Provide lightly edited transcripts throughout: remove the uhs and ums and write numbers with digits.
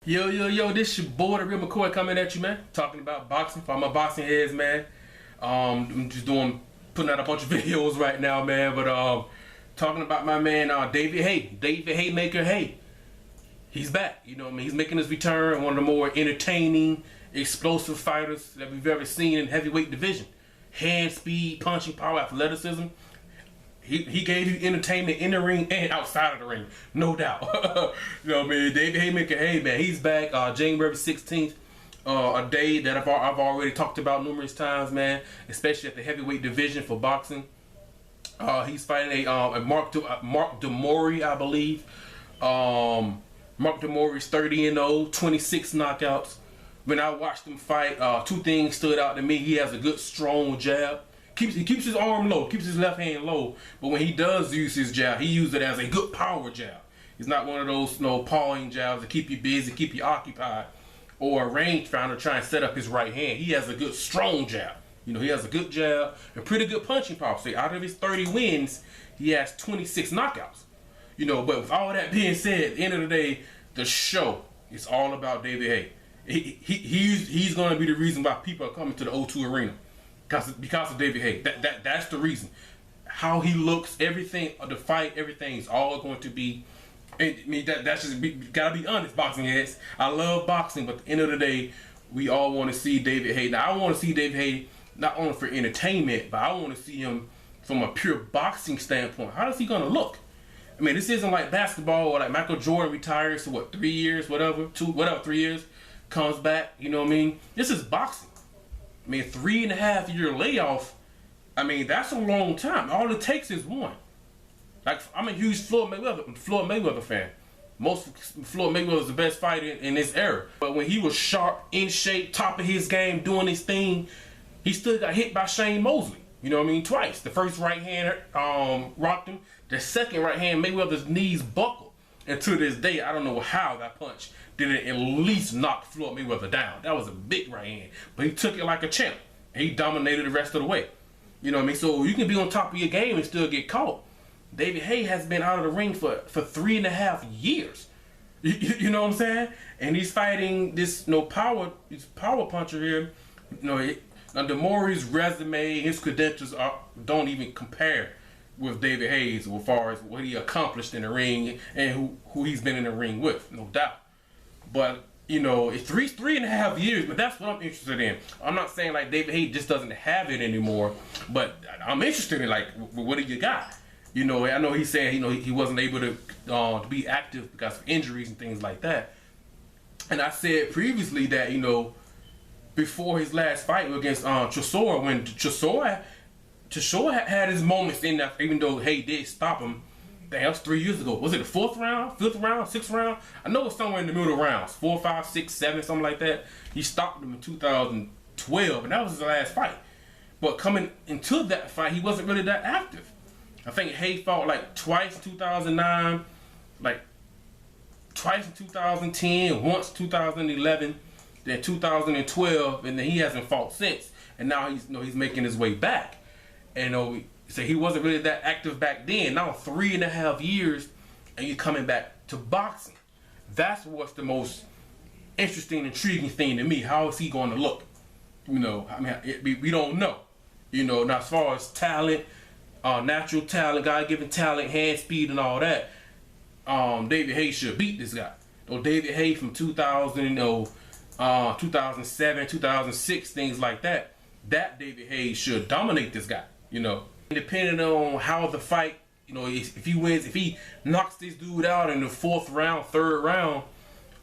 Yo, this your boy, the real McCoy, coming at you, man. Talking about boxing for all my boxing heads, man. I'm just putting out a bunch of videos right now, man. But talking about my man, David Haye, Haymaker Haye. He's back. You know what I mean? He's making his return. One of the more entertaining, explosive fighters that we've ever seen in heavyweight division. Hand speed, punching power, athleticism. He gave you entertainment in the ring and outside of the ring, no doubt. You know what I mean? David Haymaker Haye, man, he's back January 16th, a day that I've already talked about numerous times, man, especially at the heavyweight division for boxing. He's fighting a Mark DeMori, I believe. Mark DeMori's 30-0, 26 knockouts. When I watched him fight, two things stood out to me. He has a good, strong jab. He keeps his arm low, keeps his left hand low, but when he does use his jab, he uses it as a good power jab. He's not one of those pawing jabs that keep you busy, keep you occupied, or a rangefinder trying to set up his right hand. He has a good, strong jab. You know, he has a good jab and pretty good punching power. So out of his 30 wins, he has 26 knockouts. You know, but with all that being said, at the end of the day, the show is all about David Haye. He's going to be the reason why people are coming to the O2 Arena. Because of David Haye. That's the reason. How he looks, everything of the fight, everything's all going to be. I mean, that's just gotta be honest, boxing heads. I love boxing, but at the end of the day, we all want to see David Haye. Now, I want to see David Haye not only for entertainment, but I want to see him from a pure boxing standpoint. How is he gonna look? I mean, this isn't like basketball or like Michael Jordan retires to what, 3 years, whatever, 3 years, comes back. You know what I mean? This is boxing. I mean, 3.5 year layoff, I mean, that's a long time. All it takes is one. Like, I'm a huge Floyd Mayweather fan. Floyd Mayweather was the best fighter in this era. But when he was sharp, in shape, top of his game, doing his thing, he still got hit by Shane Mosley. You know what I mean? Twice. The first right hand rocked him. The second right hand, Mayweather's knees buckled. And to this day, I don't know how that punch didn't at least knock Floyd Mayweather down. That was a big right hand. But he took it like a champ. He dominated the rest of the way. You know what I mean? So you can be on top of your game and still get caught. David Haye has been out of the ring for 3.5 years. You know what I'm saying? And he's fighting this power puncher here. You know, now DeMori's resume, his credentials don't even compare with David Haye's as far as what he accomplished in the ring and who he's been in the ring with, no doubt. But, you know, it's 3.5 years, but that's what I'm interested in. I'm not saying like David Haye just doesn't have it anymore, but I'm interested in like, what do you got? You know, I know he's saying, he wasn't able to be active because of injuries and things like that. And I said previously that, before his last fight against Chisora, when Chisora had his moments in that, even though Haye did stop him. That was 3 years ago. Was it the 4th round, 5th round, 6th round? I know it's somewhere in the middle rounds. 4, 5, 6, 7, something like that. He stopped him in 2012, and that was his last fight. But coming into that fight, he wasn't really that active. I think Haye fought like twice in 2009, like twice in 2010, once 2011, then 2012, and then he hasn't fought since. And now he's making his way back. And so he wasn't really that active back then. Now 3.5 years, and you're coming back to boxing. That's what's the most interesting, intriguing thing to me. How is he going to look? I mean, we don't know. Now as far as talent, natural talent, God-given talent, hand speed, and all that, David Haye should beat this guy. David Haye from 2000, 2007, 2006, things like that. That David Haye should dominate this guy. Depending on how the fight, if he wins, if he knocks this dude out in the 4th round, 3rd round,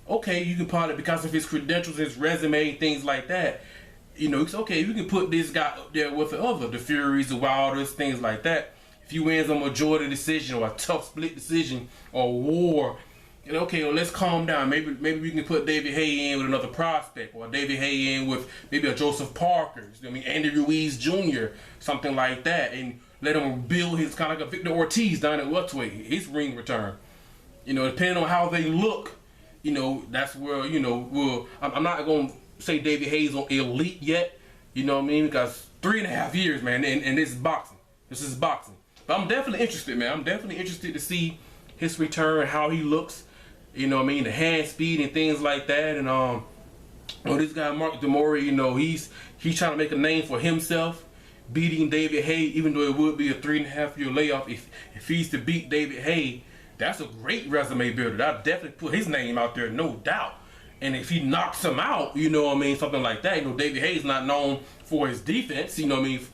okay, you can probably, because of his credentials, his resume, things like that, it's okay, you can put this guy up there with the Furies, the Wilders, things like that. If he wins a majority decision or a tough split decision or war, okay, well, let's calm down. Maybe we can put David Haye in with another prospect, or David Haye in with maybe a Joseph Parker, Andy Ruiz Jr., something like that, and let him build his kind of like a Victor Ortiz down at welterweight, his ring return. Depending on how they look, that's where I'm not gonna say David Haye's on elite yet, because 3.5 years, man, and this is boxing. This is boxing. But I'm definitely interested, man. I'm definitely interested to see his return, how he looks. You know what I mean? The hand speed and things like that. And this guy Mark DeMori, you know, he's trying to make a name for himself, beating David Haye, even though it would be a 3.5-year layoff. If he's to beat David Haye, that's a great resume builder. I'd definitely put his name out there, no doubt. And if he knocks him out, you know what I mean, something like that. You know, David Haye's not known for his defense, you know what I mean,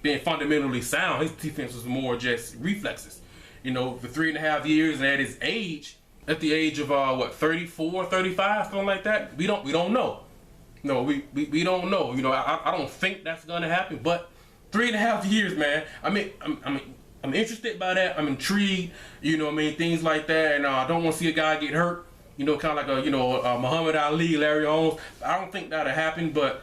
being fundamentally sound. His defense was more just reflexes. You know, for 3.5 years and at his age, at the age of what, 34, 35, something like that, we don't know. No, we don't know. You know, I don't think that's gonna happen. But 3.5 years, man. I'm interested by that. I'm intrigued. You know what I mean, things like that. And I don't want to see a guy get hurt. You know, kind of like Muhammad Ali, Larry Holmes. I don't think that'll happen, but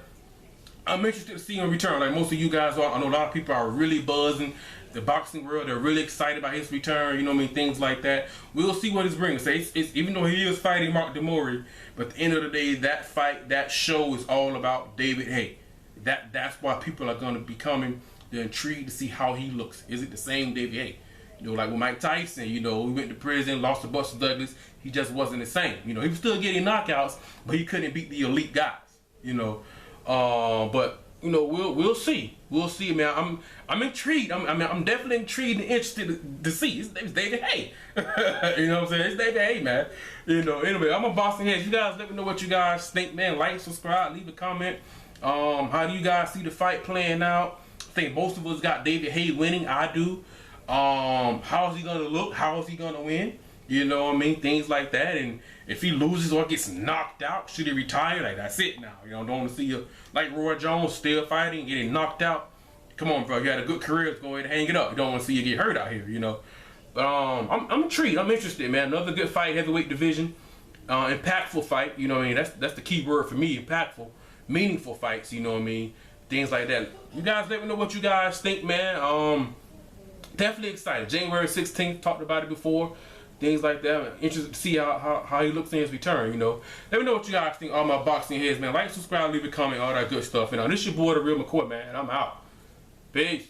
I'm interested to see him return. Like most of you guys are. I know a lot of people are really buzzing. The boxing world, they're really excited about his return. You know what I mean, things like that. We'll see what he's bringing. So it's even though he is fighting Mark DeMori, but at the end of the day, that fight, that show is all about David Haye. That's why people are going to be coming. They're intrigued to see how he looks. Is it the same David Haye? You know, like with Mike Tyson, you know, he went to prison, lost to Buster Douglas. He just wasn't the same. You know, he was still getting knockouts, but he couldn't beat the elite guys. You know, but you know, we'll see. We'll see, man. I'm intrigued. I'm definitely intrigued and interested to see. It's David Haye. You know what I'm saying? It's David Haye, man. You know. Anyway, I'm a Boston Head. You guys let me know what you guys think, man. Like, subscribe, leave a comment. How do you guys see the fight playing out? I think most of us got David Haye winning. I do. How is he gonna look? How is he gonna win? You know what I mean? Things like that. And if he loses or gets knocked out, should he retire? Like, that's it now. You know, don't want to see you like Roy Jones still fighting, getting knocked out. Come on, bro. You had a good career. Let's go ahead and hang it up. You don't want to see you get hurt out here, you know. But I'm intrigued. I'm interested, man. Another good fight, heavyweight division. Impactful fight. You know what I mean? That's the key word for me. Impactful. Meaningful fights. You know what I mean? Things like that. You guys let me know what you guys think, man. Definitely excited. January 16th. Talked about it before. Things like that. I'm interested to see how he looks in his return, you know. Let me know what you guys think. All my boxing heads, man. Like, subscribe, leave a comment, all that good stuff. You know, this your boy, The Real McCoy, man. I'm out. Peace.